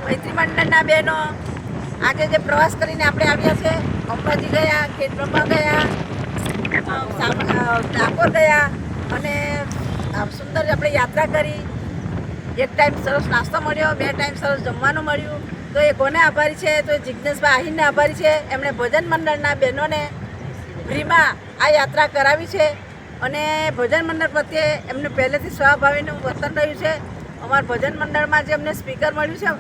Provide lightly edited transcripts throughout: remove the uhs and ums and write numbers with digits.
મૈત્રી મંડળના બહેનો આજે જે પ્રવાસ કરીને આપણે આવ્યા છે, અંબાજી ગયા, ખેડબ્રહ્મા ગયા, ડાકોર ગયા અને સુંદર આપણે યાત્રા કરી. એક ટાઈમ સરસ નાસ્તો મળ્યો, 2 ટાઈમ સરસ જમવાનું મળ્યું. તો એ કોને આભારી છે? તો જિજ્ઞેશભાઈ આહીરને આભારી છે. એમણે ભજન મંડળના બહેનોને ફ્રીમાં આ યાત્રા કરાવી છે અને ભજન મંડળ પ્રત્યે એમને પહેલેથી સ્વભાવીનું વર્તન રહ્યું છે. અમારા ભજન મંડળમાં જે અમને સ્પીકર મળ્યું છે,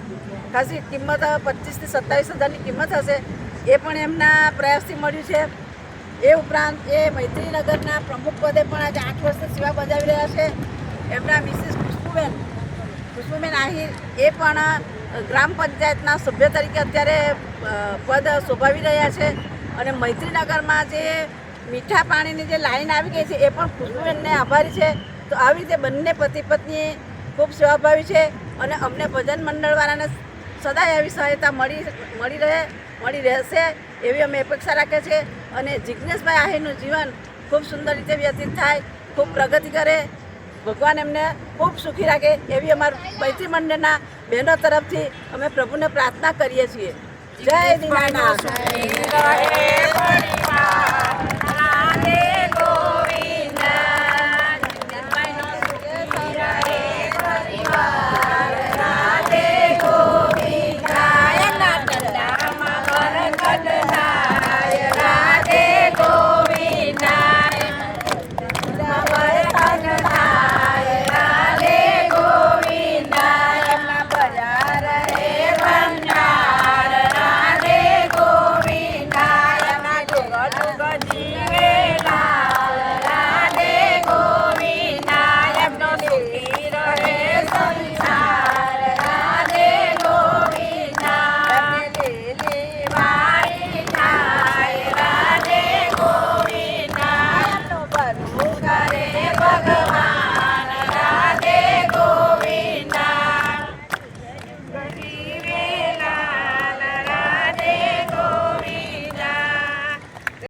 ખાસી કિંમત 25,000 થી 27,000ની કિંમત હશે, એ પણ એમના પ્રયાસથી મળ્યું છે. એ ઉપરાંત એ મૈત્રીનગરના પ્રમુખ પદે પણ આજે 8 વર્ષથી સેવા બજાવી રહ્યા છે. એમના મિસિસ ખુશ્બુબેન આહિર એ પણ ગ્રામ પંચાયતના સભ્ય તરીકે અત્યારે પદ શોભાવી રહ્યા છે. અને મૈત્રીનગરમાં જે મીઠા પાણીની જે લાઈન આવી ગઈ છે, એ પણ ખુશ્બુબેનને આભારી છે. તો આવી રીતે બંને પતિ પત્ની ખૂબ સેવાભાવી છે અને અમને ભજન મંડળવાળાને સદાય આવી સહાયતા મળી રહેશે એવી અમે અપેક્ષા રાખીએ છીએ. અને જિજ્ઞેશભાઈ આહિરનું જીવન ખૂબ સુંદર રીતે વ્યતીત થાય, ખૂબ પ્રગતિ કરે, ભગવાન એમને ખૂબ સુખી રાખે એવી અમારા મૈત્રી મંડળના બહેનો તરફથી અમે પ્રભુને પ્રાર્થના કરીએ છીએ. જય દીનાનાથ.